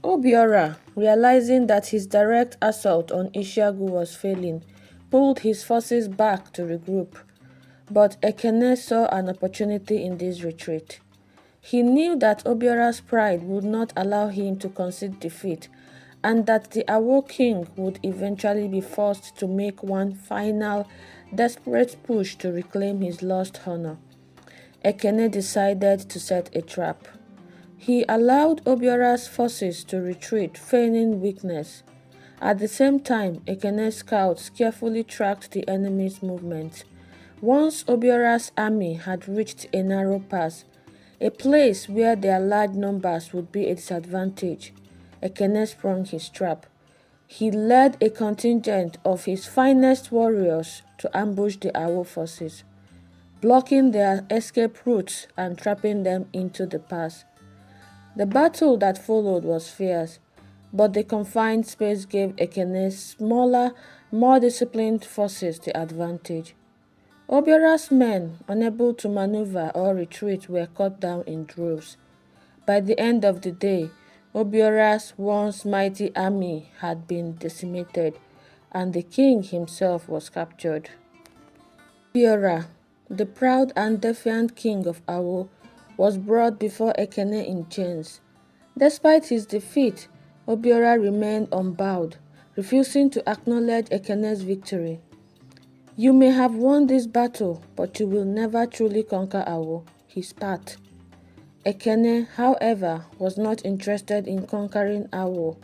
Obiora, realizing that his direct assault on Ishiagu was failing, pulled his forces back to regroup. But Ekene saw an opportunity in this retreat. He knew that Obiora's pride would not allow him to concede defeat, and that the Awo king would eventually be forced to make one final, desperate push to reclaim his lost honor. Ekene decided to set a trap. He allowed Obiora's forces to retreat, feigning weakness. At the same time, Ekene's scouts carefully tracked the enemy's movements. Once Obiora's army had reached a narrow pass, a place where their large numbers would be a disadvantage, Ekene sprung his trap. He led a contingent of his finest warriors to ambush the Awo forces, blocking their escape routes and trapping them into the pass. The battle that followed was fierce, but the confined space gave Ekene's smaller, more disciplined forces the advantage. Obiora's men, unable to maneuver or retreat, were cut down in droves. By the end of the day, Obiora's once mighty army had been decimated, and the king himself was captured. Obiora, the proud and defiant king of Awo, was brought before Ekene in chains. Despite his defeat, Obiora remained unbowed, refusing to acknowledge Ekene's victory. "You may have won this battle, but you will never truly conquer Awo," he spat. Ekene, however, was not interested in conquering Awo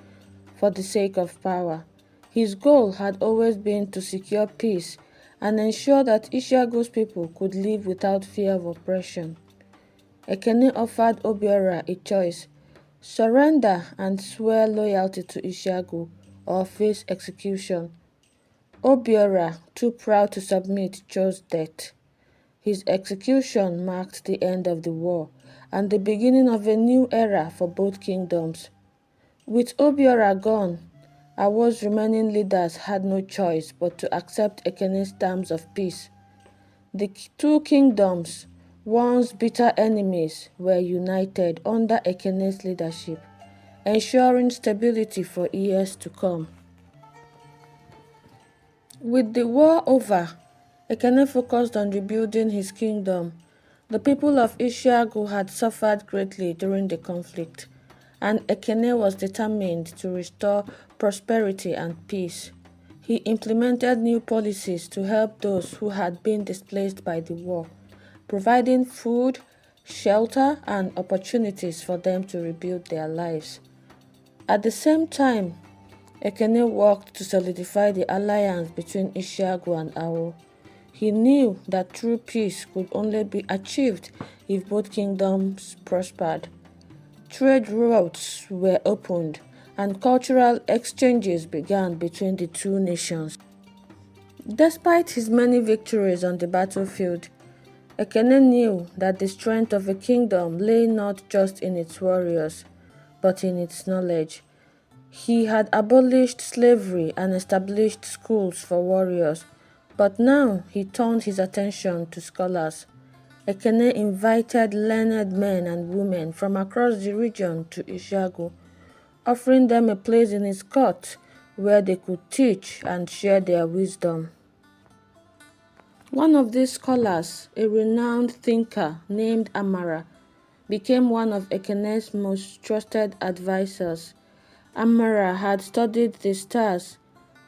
for the sake of power. His goal had always been to secure peace and ensure that Ishiagu's people could live without fear of oppression. Ekene offered Obiora a choice: surrender and swear loyalty to Ishiagu, or face execution. Obiora, too proud to submit, chose death. His execution marked the end of the war and the beginning of a new era for both kingdoms. With Obiora gone, Awo's remaining leaders had no choice but to accept Ekene's terms of peace. The two kingdoms, once bitter enemies, were united under Ekene's leadership, ensuring stability for years to come. With the war over, Ekene focused on rebuilding his kingdom. The people of Ishiagu had suffered greatly during the conflict, and Ekene was determined to restore prosperity and peace. He implemented new policies to help those who had been displaced by the war, providing food, shelter, and opportunities for them to rebuild their lives. At the same time, Ekene worked to solidify the alliance between Ishiagu and Awo. He knew that true peace could only be achieved if both kingdoms prospered. Trade routes were opened, and cultural exchanges began between the two nations. Despite his many victories on the battlefield, Ekene knew that the strength of a kingdom lay not just in its warriors, but in its knowledge. He had abolished slavery and established schools for warriors, but now he turned his attention to scholars. Ekene invited learned men and women from across the region to Ishiagu, offering them a place in his court where they could teach and share their wisdom. One of these scholars, a renowned thinker named Amara, became one of Ekene's most trusted advisors. Amara had studied the stars,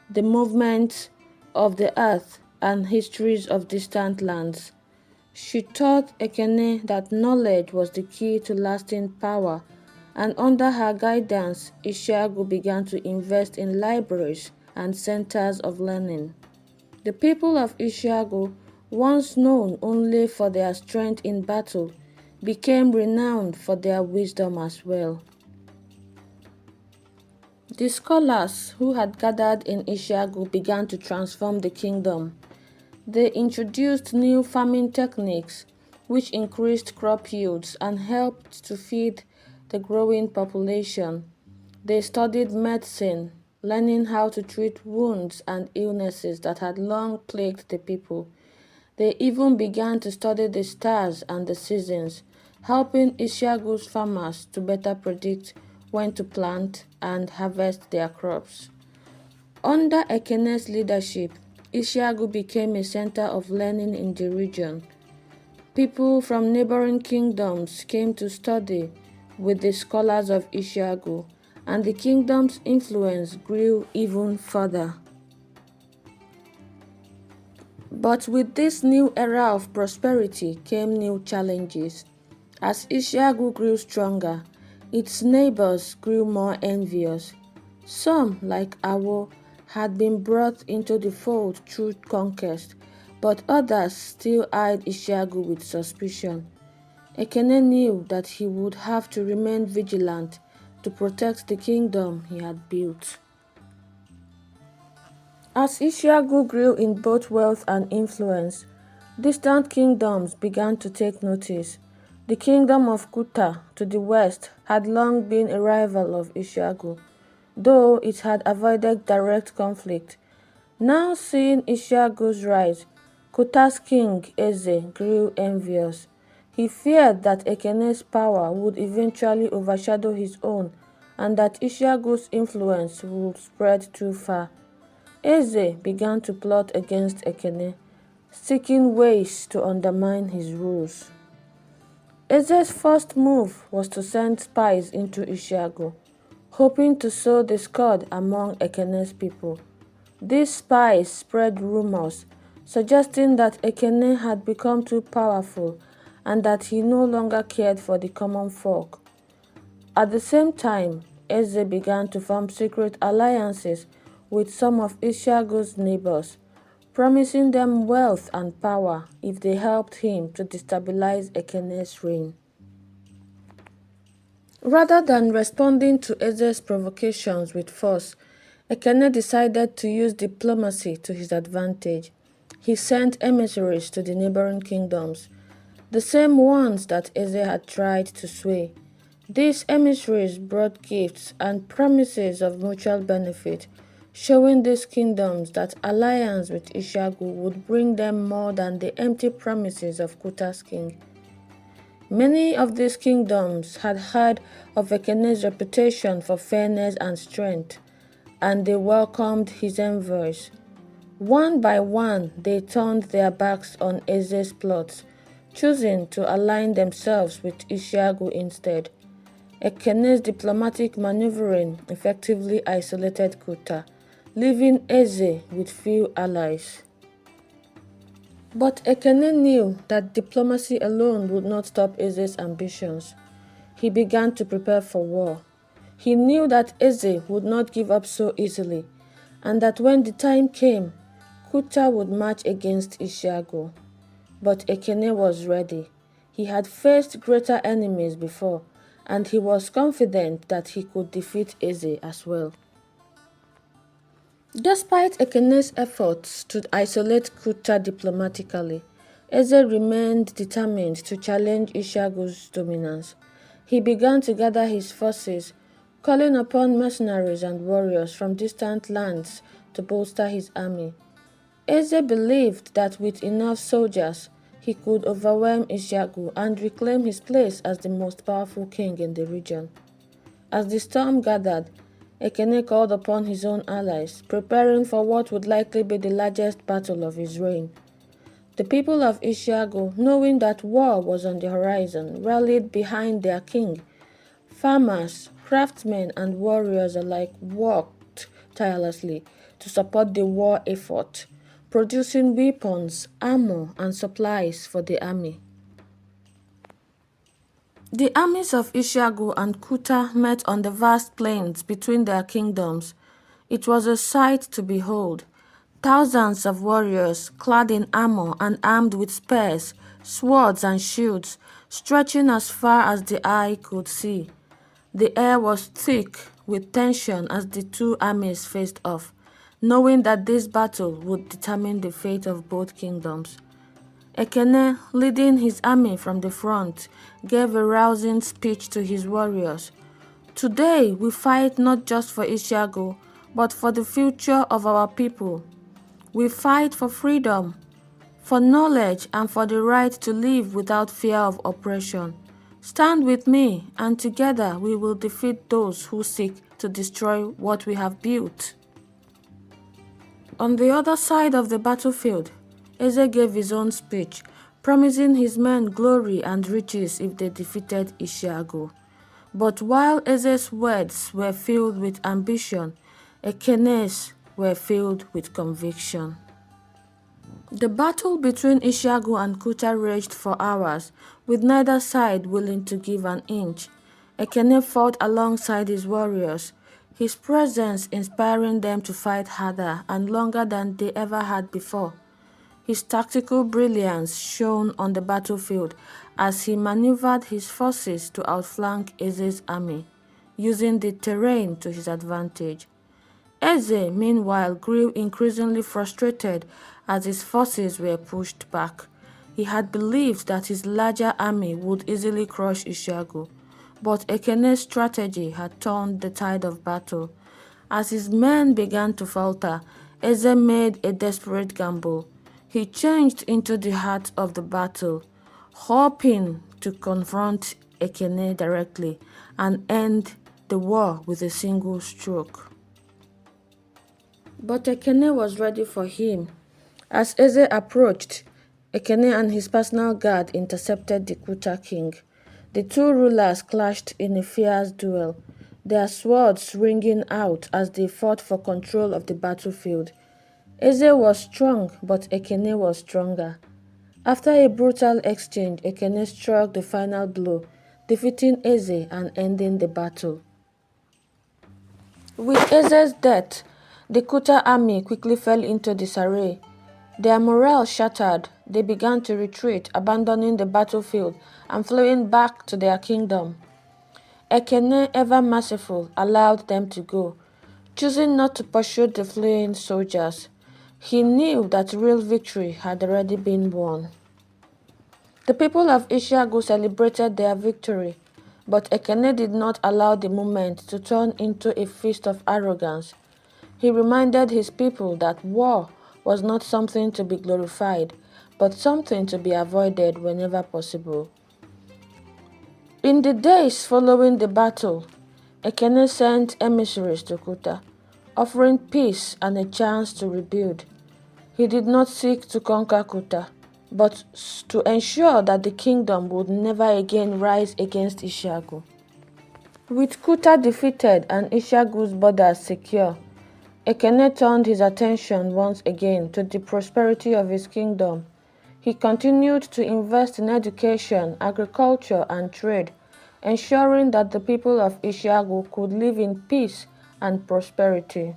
the movements of the earth, and histories of distant lands. She taught Ekene that knowledge was the key to lasting power, and under her guidance, Ishiagu began to invest in libraries and centers of learning. The people of Ishiagu, once known only for their strength in battle, became renowned for their wisdom as well. The scholars who had gathered in Ishiagu began to transform the kingdom. They introduced new farming techniques, which increased crop yields and helped to feed the growing population. They studied medicine, learning how to treat wounds and illnesses that had long plagued the people. They even began to study the stars and the seasons, helping Ishiagu's farmers to better predict when to plant and harvest their crops. Under Ekene's leadership, Ishiagu became a center of learning in the region. People from neighboring kingdoms came to study with the scholars of Ishiagu, and the kingdom's influence grew even further. But with this new era of prosperity came new challenges. As Ishiagu grew stronger, its neighbors grew more envious. Some, like Awo, had been brought into the fold through conquest, but others still eyed Ishiagu with suspicion. Ekene knew that he would have to remain vigilant to protect the kingdom he had built. As Ishiagu grew in both wealth and influence, distant kingdoms began to take notice. The kingdom of Kuta to the west had long been a rival of Ishiagu, though it had avoided direct conflict. Now seeing Ishiagu's rise, Kuta's king Eze grew envious. He feared that Ekene's power would eventually overshadow his own and that Ishiagu's influence would spread too far. Eze began to plot against Ekene, seeking ways to undermine his rules. Eze's first move was to send spies into Ishiagu, hoping to sow discord among Ekene's people. These spies spread rumors, suggesting that Ekene had become too powerful and that he no longer cared for the common folk. At the same time, Eze began to form secret alliances with some of Ishiagu's neighbors, promising them wealth and power if they helped him to destabilize Ekene's reign. Rather than responding to Eze's provocations with force, Ekene decided to use diplomacy to his advantage. He sent emissaries to the neighboring kingdoms, the same ones that Eze had tried to sway. These emissaries brought gifts and promises of mutual benefit, showing these kingdoms that alliance with Ishiagu would bring them more than the empty promises of Kuta's king. Many of these kingdoms had heard of Ekene's reputation for fairness and strength, and they welcomed his envoys. One by one, they turned their backs on Eze's plots, choosing to align themselves with Ishiagu instead. Ekene's diplomatic maneuvering effectively isolated Kuta, leaving Eze with few allies. But Ekene knew that diplomacy alone would not stop Eze's ambitions. He began to prepare for war. He knew that Eze would not give up so easily, and that when the time came, Kuta would march against Ishiagu. But Ekene was ready. He had faced greater enemies before, and he was confident that he could defeat Eze as well. Despite Ekene's efforts to isolate Kuta diplomatically, Eze remained determined to challenge Ishiagu's dominance. He began to gather his forces, calling upon mercenaries and warriors from distant lands to bolster his army. Eze believed that with enough soldiers, he could overwhelm Ishiagu and reclaim his place as the most powerful king in the region. As the storm gathered, Ekene called upon his own allies, preparing for what would likely be the largest battle of his reign. The people of Ishiagu, knowing that war was on the horizon, rallied behind their king. Farmers, craftsmen, and warriors alike worked tirelessly to support the war effort, producing weapons, armor, and supplies for the army. The armies of Ishiagu and Kuta met on the vast plains between their kingdoms. It was a sight to behold. Thousands of warriors, clad in armor and armed with spears, swords, and shields, stretching as far as the eye could see. The air was thick with tension as the two armies faced off, knowing that this battle would determine the fate of both kingdoms. Ekene, leading his army from the front, gave a rousing speech to his warriors. Today we fight not just for Ishiagu, but for the future of our people. We fight for freedom, for knowledge, and for the right to live without fear of oppression. Stand with me, and together we will defeat those who seek to destroy what we have built." On the other side of the battlefield, Eze gave his own speech, promising his men glory and riches if they defeated Ishiagu. But while Eze's words were filled with ambition, Ekene's were filled with conviction. The battle between Ishiagu and Kuta raged for hours, with neither side willing to give an inch. Ekene fought alongside his warriors, his presence inspiring them to fight harder and longer than they ever had before. His tactical brilliance shone on the battlefield as he maneuvered his forces to outflank Eze's army, using the terrain to his advantage. Eze, meanwhile, grew increasingly frustrated as his forces were pushed back. He had believed that his larger army would easily crush Ishiagu, but Ekene's strategy had turned the tide of battle. As his men began to falter, Eze made a desperate gamble. He changed into the heart of the battle, hoping to confront Ekene directly and end the war with a single stroke. But Ekene was ready for him. As Eze approached, Ekene and his personal guard intercepted the Kuta king. The two rulers clashed in a fierce duel, their swords ringing out as they fought for control of the battlefield. Eze was strong, but Ekene was stronger. After a brutal exchange, Ekene struck the final blow, defeating Eze and ending the battle. With Eze's death, the Kuta army quickly fell into disarray. Their morale shattered, they began to retreat, abandoning the battlefield and fleeing back to their kingdom. Ekene, ever merciful, allowed them to go, choosing not to pursue the fleeing soldiers. He knew that real victory had already been won. The people of Ishiagu celebrated their victory, but Ekene did not allow the moment to turn into a feast of arrogance. He reminded his people that war was not something to be glorified, but something to be avoided whenever possible. In the days following the battle, Ekene sent emissaries to Kuta, offering peace and a chance to rebuild. He did not seek to conquer Kuta, but to ensure that the kingdom would never again rise against Ishiagu. With Kuta defeated and Ishiagu's borders secure, Ekene turned his attention once again to the prosperity of his kingdom. He continued to invest in education, agriculture, and trade, ensuring that the people of Ishiagu could live in peace and prosperity.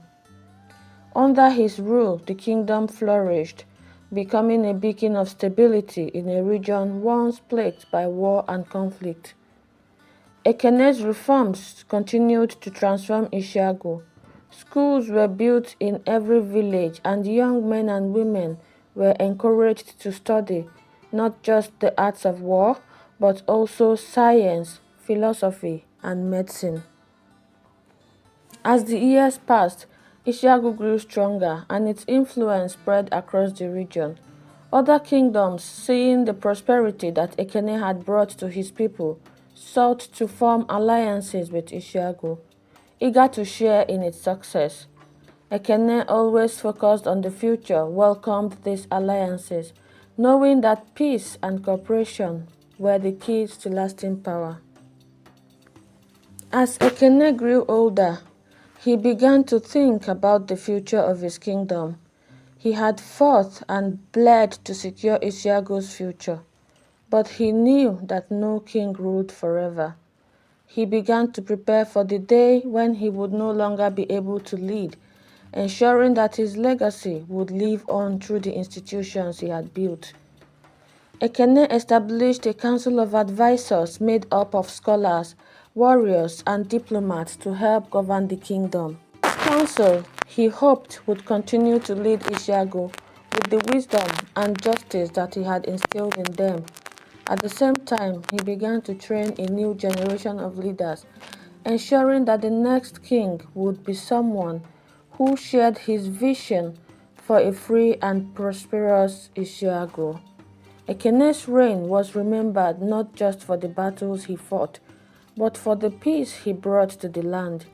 Under his rule, the kingdom flourished, becoming a beacon of stability in a region once plagued by war and conflict. Ekene's reforms continued to transform Ishiagu. Schools were built in every village, and young men and women were encouraged to study not just the arts of war, but also science, philosophy, and medicine. As the years passed, Ishiagu grew stronger, and its influence spread across the region. Other kingdoms, seeing the prosperity that Ekene had brought to his people, sought to form alliances with Ishiagu, eager to share in its success. Ekene, always focused on the future, welcomed these alliances, knowing that peace and cooperation were the keys to lasting power. As Ekene grew older, he began to think about the future of his kingdom. He had fought and bled to secure Ishiagu's future, but he knew that no king ruled forever. He began to prepare for the day when he would no longer be able to lead, ensuring that his legacy would live on through the institutions he had built. Ekene established a council of advisors made up of scholars, warriors, and diplomats to help govern the kingdom. This council, he hoped, would continue to lead Ishiagu with the wisdom and justice that he had instilled in them. At the same time, he began to train a new generation of leaders, ensuring that the next king would be someone who shared his vision for a free and prosperous Ishiagu. Ekene's reign was remembered not just for the battles he fought, but for the peace he brought to the land.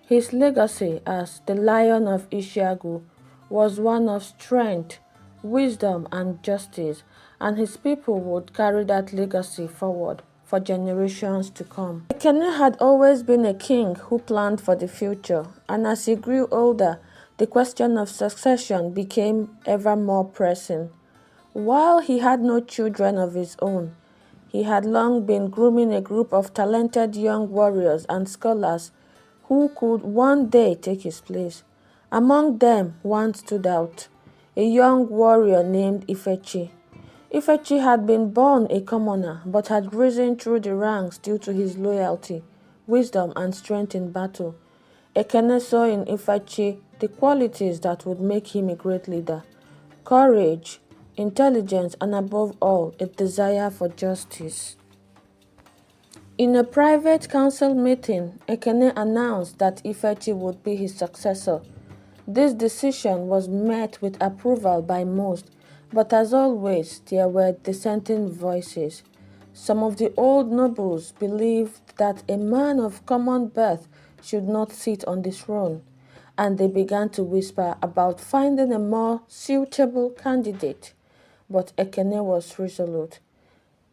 His legacy as the Lion of Ishiagu was one of strength, wisdom, and justice, and his people would carry that legacy forward for generations to come. Ekene had always been a king who planned for the future, and as he grew older, the question of succession became ever more pressing. While he had no children of his own, he had long been grooming a group of talented young warriors and scholars who could one day take his place. Among them, one stood out, a young warrior named Ifechi. Ifechi had been born a commoner but had risen through the ranks due to his loyalty, wisdom, and strength in battle. Ekene saw in Ifechi the qualities that would make him a great leader: courage, intelligence, and above all, a desire for justice. In a private council meeting, Ekene announced that Ifechi would be his successor. This decision was met with approval by most, but as always, there were dissenting voices. Some of the old nobles believed that a man of common birth should not sit on the throne, and they began to whisper about finding a more suitable candidate. But Ekene was resolute.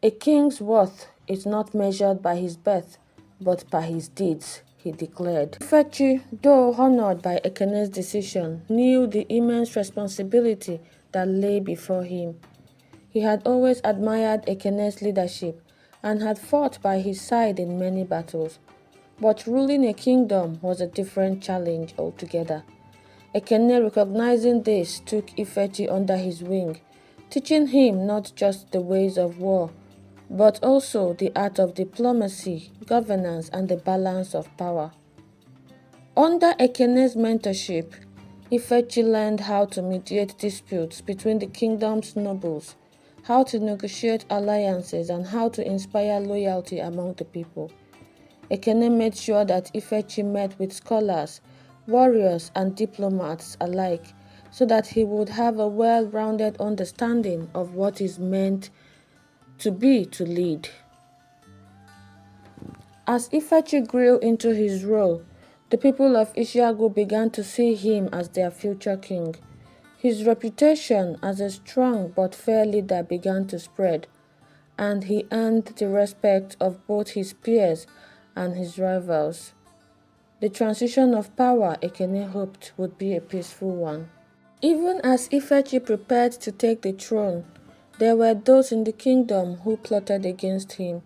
A king's worth is not measured by his birth, but by his deeds, he declared. Ifechi, though honored by Ekene's decision, knew the immense responsibility that lay before him. He had always admired Ekene's leadership and had fought by his side in many battles. But ruling a kingdom was a different challenge altogether. Ekene, recognizing this, took Ifechi under his wing, teaching him not just the ways of war, but also the art of diplomacy, governance, and the balance of power. Under Ekene's mentorship, Ifechi learned how to mediate disputes between the kingdom's nobles, how to negotiate alliances, and how to inspire loyalty among the people. Ekene made sure that Ifechi met with scholars, warriors, and diplomats alike, so that he would have a well-rounded understanding of what is meant to lead. As Ifechi grew into his role, the people of Ishiagu began to see him as their future king. His reputation as a strong but fair leader began to spread, and he earned the respect of both his peers and his rivals. The transition of power Ekene hoped would be a peaceful one. Even as Ifechi prepared to take the throne, there were those in the kingdom who plotted against him.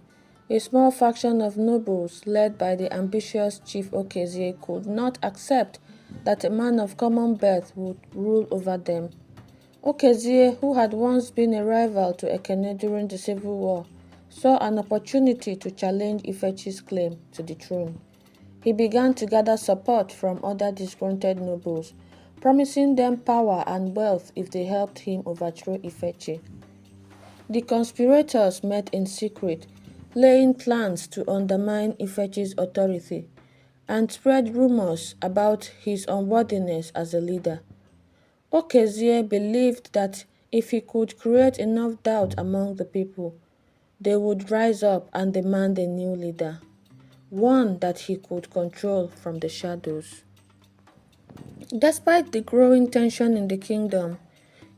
A small faction of nobles, led by the ambitious chief Okezie, could not accept that a man of common birth would rule over them. Okezie, who had once been a rival to Ekene during the civil war, saw an opportunity to challenge Ifechi's claim to the throne. He began to gather support from other disgruntled nobles, promising them power and wealth if they helped him overthrow Ifechi. The conspirators met in secret, laying plans to undermine Ifechi's authority and spread rumors about his unworthiness as a leader. Okezie believed that if he could create enough doubt among the people, they would rise up and demand a new leader, one that he could control from the shadows. Despite the growing tension in the kingdom,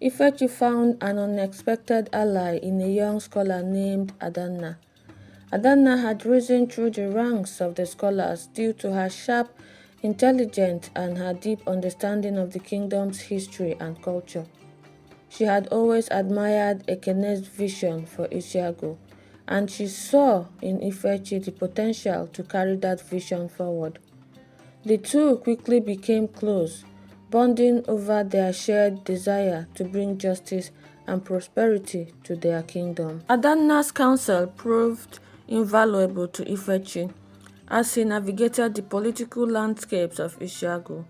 Ifechi found an unexpected ally in a young scholar named Adanna. Adanna had risen through the ranks of the scholars due to her sharp intelligence and her deep understanding of the kingdom's history and culture. She had always admired Ekene's vision for Ishiagu, and she saw in Ifechi the potential to carry that vision forward. The two quickly became close, bonding over their shared desire to bring justice and prosperity to their kingdom. Adanna's counsel proved invaluable to Ifechi as he navigated the political landscapes of Ishiagu.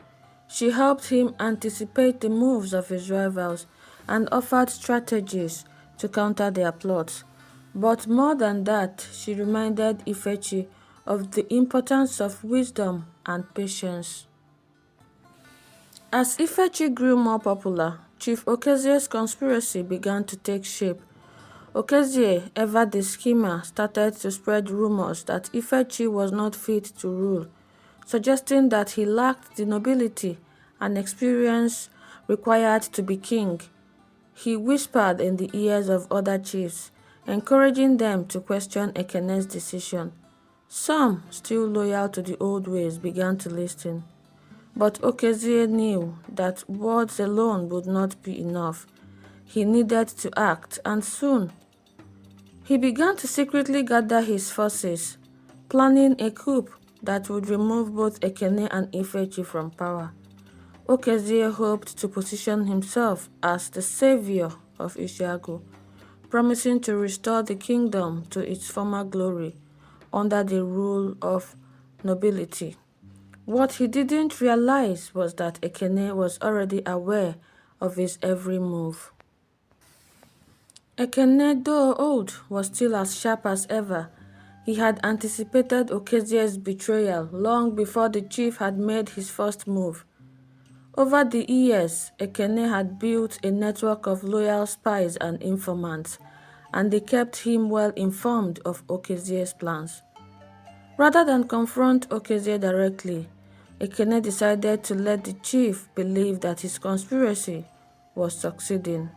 She helped him anticipate the moves of his rivals and offered strategies to counter their plots. But more than that, she reminded Ifechi of the importance of wisdom and patience. As Ifechi grew more popular, Chief Okezie's conspiracy began to take shape. Okezie, ever the schemer, started to spread rumors that Ifechi was not fit to rule, suggesting that he lacked the nobility and experience required to be king. He whispered in the ears of other chiefs, encouraging them to question Ekene's decision. Some, still loyal to the old ways, began to listen. But Okezie knew that words alone would not be enough. He needed to act, and soon. He began to secretly gather his forces, planning a coup that would remove both Ekene and Ifechi from power. Okezie hoped to position himself as the savior of Ishiagu, promising to restore the kingdom to its former glory under the rule of nobility. What he didn't realize was that Ekene was already aware of his every move. Ekene, though old, was still as sharp as ever. He had anticipated Okezie's betrayal long before the chief had made his first move. Over the years, Ekene had built a network of loyal spies and informants, and they kept him well informed of Okezie's plans. Rather than confront Okezie directly, Ekene decided to let the chief believe that his conspiracy was succeeding.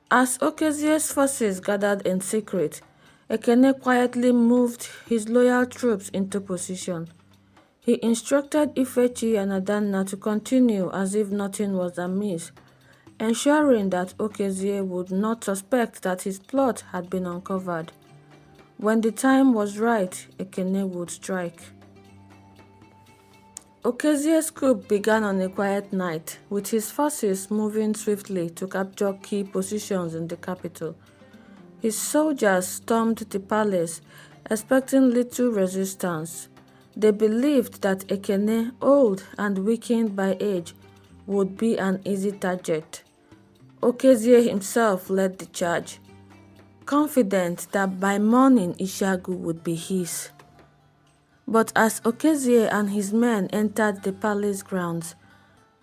As Okezie's forces gathered in secret, Ekene quietly moved his loyal troops into position. He instructed Ifechi and Adanna to continue as if nothing was amiss, ensuring that Okezie would not suspect that his plot had been uncovered. When the time was right, Ekene would strike. Okezie's coup began on a quiet night, with his forces moving swiftly to capture key positions in the capital. His soldiers stormed the palace, expecting little resistance. They believed that Ekene, old and weakened by age, would be an easy target. Okezie himself led the charge, confident that by morning Ishiagu would be his. But as Okezie and his men entered the palace grounds,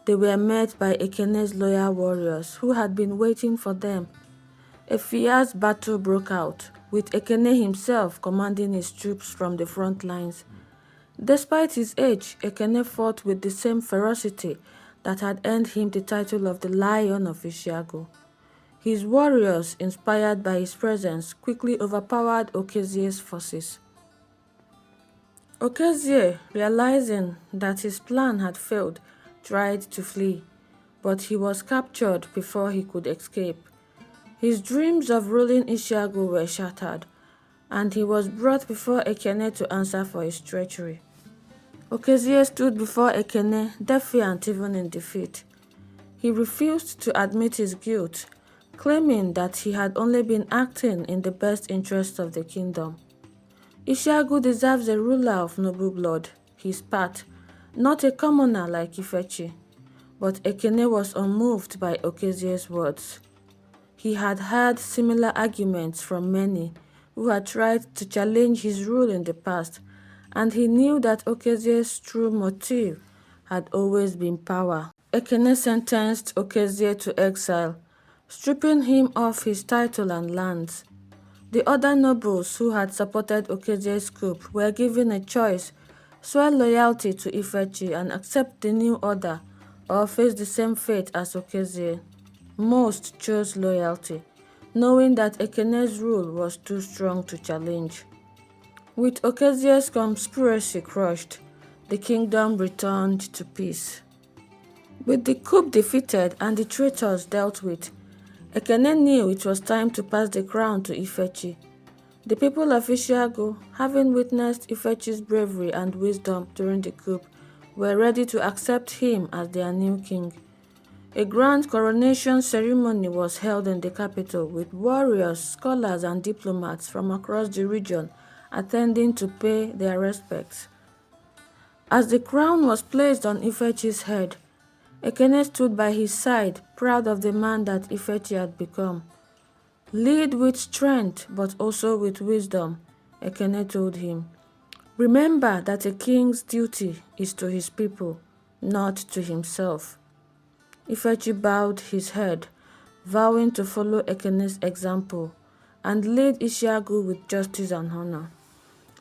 they were met by Ekene's loyal warriors who had been waiting for them. A fierce battle broke out, with Ekene himself commanding his troops from the front lines. Despite his age, Ekene fought with the same ferocity that had earned him the title of the Lion of Ishiagu. His warriors, inspired by his presence, quickly overpowered Okezie's forces. Okezie, realizing that his plan had failed, tried to flee, but he was captured before he could escape. His dreams of ruling Ishiagu were shattered, and he was brought before Ekene to answer for his treachery. Okezie stood before Ekene, defiant even in defeat. He refused to admit his guilt, claiming that he had only been acting in the best interests of the kingdom. Ishiagu deserves a ruler of noble blood, he spat, not a commoner like Ifechi. But Ekene was unmoved by Okezie's words. He had heard similar arguments from many who had tried to challenge his rule in the past, and he knew that Okezie's true motive had always been power. Ekene sentenced Okezie to exile, stripping him of his title and lands. The other nobles who had supported Okezie's coup were given a choice: swear loyalty to Ifechi and accept the new order, or face the same fate as Okezie. Most chose loyalty, knowing that Ekene's rule was too strong to challenge. With Okezie's conspiracy crushed, the kingdom returned to peace. With the coup defeated and the traitors dealt with, Ekene knew it was time to pass the crown to Ifechi. The people of Ishiagu, having witnessed Ifechi's bravery and wisdom during the coup, were ready to accept him as their new king. A grand coronation ceremony was held in the capital, with warriors, scholars, and diplomats from across the region attending to pay their respects. As the crown was placed on Ifechi's head, Ekene stood by his side, proud of the man that Ifechi had become. Lead with strength, but also with wisdom, Ekene told him. Remember that a king's duty is to his people, not to himself. Ifechi bowed his head, vowing to follow Ekene's example and lead Ishiagu with justice and honor.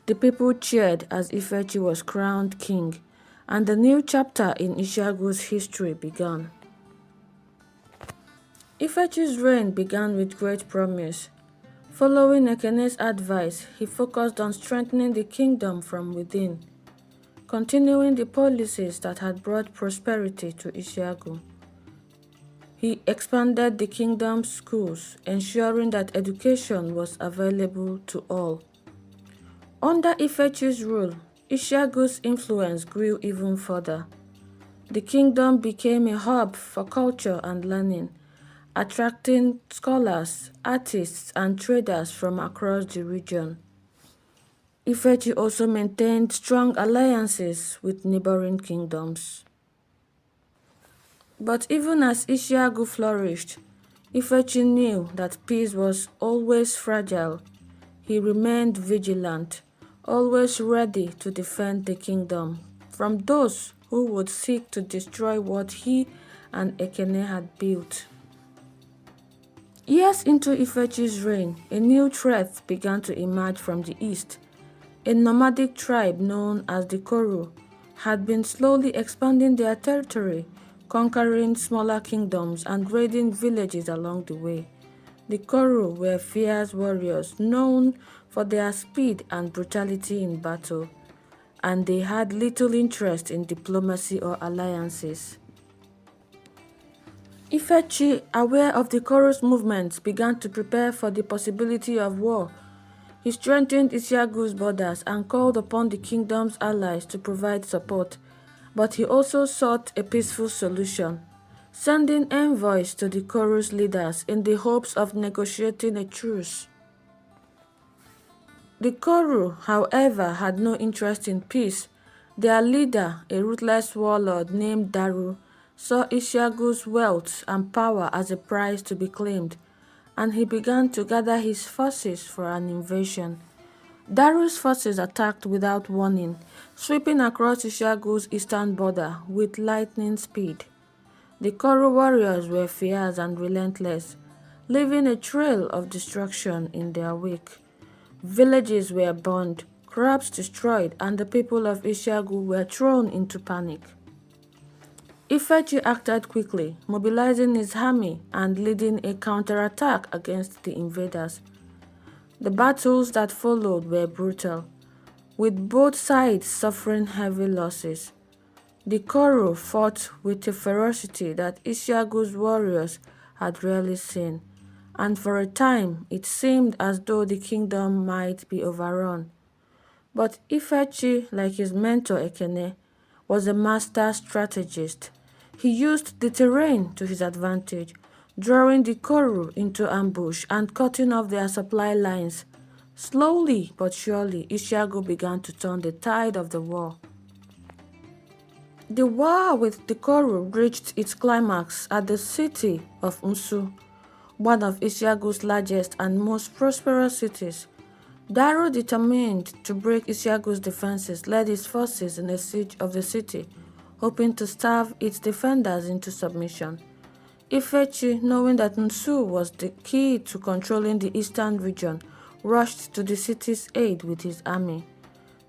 The people cheered as Ifechi was crowned king, and a new chapter in Ishiagu's history began. Ifechi's reign began with great promise. Following Ekene's advice, he focused on strengthening the kingdom from within, continuing the policies that had brought prosperity to Ishiagu. He expanded the kingdom's schools, ensuring that education was available to all. Under Ifechi's rule, Ishiagu's influence grew even further. The kingdom became a hub for culture and learning, attracting scholars, artists, and traders from across the region. Ifechi also maintained strong alliances with neighboring kingdoms. But even as Ishiagu flourished, Ifechi knew that peace was always fragile. He remained vigilant, always ready to defend the kingdom from those who would seek to destroy what he and Ekene had built. Years into Ifechi's reign, a new threat began to emerge from the east. A nomadic tribe known as the Koru had been slowly expanding their territory, conquering smaller kingdoms and raiding villages along the way. The Koru were fierce warriors known for their speed and brutality in battle, and they had little interest in diplomacy or alliances. Ifechi, aware of the Koru's movements, began to prepare for the possibility of war. He strengthened Ishiagu's borders and called upon the kingdom's allies to provide support, but he also sought a peaceful solution, sending envoys to the Koru's leaders in the hopes of negotiating a truce. The Koru, however, had no interest in peace. Their leader, a ruthless warlord named Daru, saw Ishiagu's wealth and power as a prize to be claimed, and he began to gather his forces for an invasion. Daru's forces attacked without warning, sweeping across Ishiagu's eastern border with lightning speed. The Koru warriors were fierce and relentless, leaving a trail of destruction in their wake. Villages were burned, crops destroyed, and the people of Ishiagu were thrown into panic. Ifechi acted quickly, mobilizing his army and leading a counterattack against the invaders. The battles that followed were brutal, with both sides suffering heavy losses. The Koru fought with a ferocity that Ishiagu's warriors had rarely seen, and for a time it seemed as though the kingdom might be overrun. But Ifechi, like his mentor Ekene, was a master strategist. He used the terrain to his advantage, drawing the Koru into ambush and cutting off their supply lines. Slowly but surely, Ishiagu began to turn the tide of the war. The war with the Koru reached its climax at the city of Nsu, one of Ishiagu's largest and most prosperous cities. Daru, determined to break Ishiagu's defenses, led his forces in a siege of the city, hoping to starve its defenders into submission. Ifechi, knowing that Nsu was the key to controlling the eastern region, rushed to the city's aid with his army.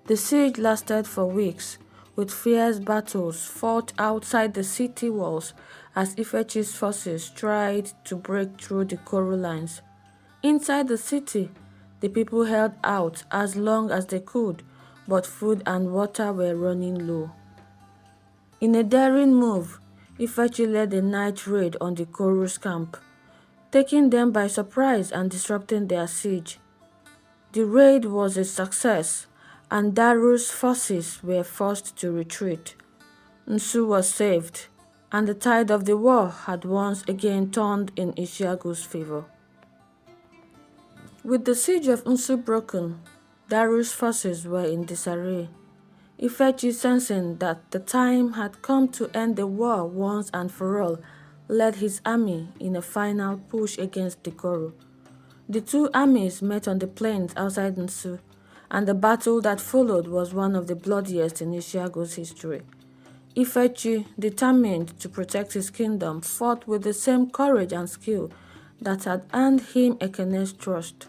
The siege lasted for weeks, with fierce battles fought outside the city walls as Ifechi's forces tried to break through the Koru lines. Inside the city, the people held out as long as they could, but food and water were running low. In a daring move, Ifechi led a night raid on the Koru's camp, taking them by surprise and disrupting their siege. The raid was a success, and Daru's forces were forced to retreat. Nsu was saved, and the tide of the war had once again turned in Ishiagu's favor. With the siege of Nsu broken, Daru's forces were in disarray. Ifechi, sensing that the time had come to end the war once and for all, led his army in a final push against the Koru. The two armies met on the plains outside Nsu, and the battle that followed was one of the bloodiest in Ishiagu's history. Ifechi, determined to protect his kingdom, fought with the same courage and skill that had earned him Ekene's trust.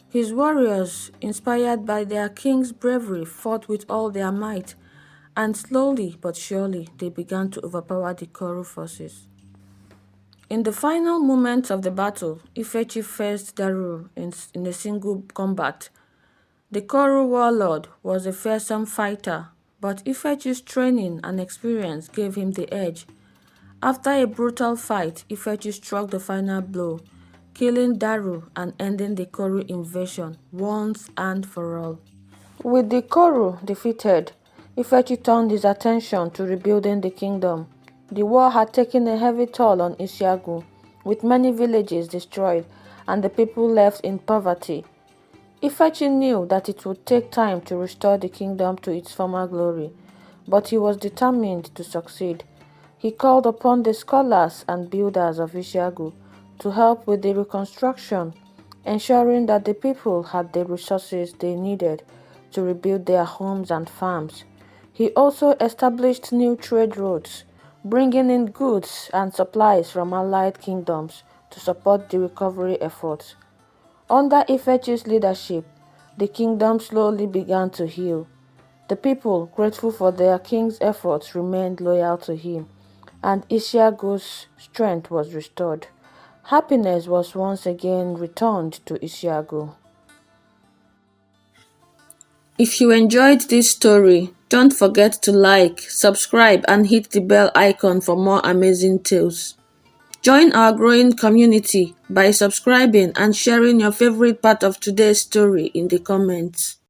His warriors, inspired by their king's bravery, fought with all their might, and slowly but surely they began to overpower the Koro forces. In the final moments of the battle, Ifechi faced Daru in a single combat. The Koro warlord was a fearsome fighter, but Ifechi's training and experience gave him the edge. After a brutal fight, Ifechi struck the final blow, killing Daru and ending the Koro invasion once and for all. With the Koro defeated, Ifechi turned his attention to rebuilding the kingdom. The war had taken a heavy toll on Ishiagu, with many villages destroyed and the people left in poverty. Ifechi knew that it would take time to restore the kingdom to its former glory, but he was determined to succeed. He called upon the scholars and builders of Ishiagu to help with the reconstruction, ensuring that the people had the resources they needed to rebuild their homes and farms. He also established new trade routes, bringing in goods and supplies from allied kingdoms to support the recovery efforts. Under Ifechi's leadership, the kingdom slowly began to heal. The people, grateful for their king's efforts, remained loyal to him, and Ishiagu's strength was restored. Happiness was once again returned to Ishiagu. If you enjoyed this story, don't forget to like, subscribe, and hit the bell icon for more amazing tales. Join our growing community by subscribing and sharing your favorite part of today's story in the comments.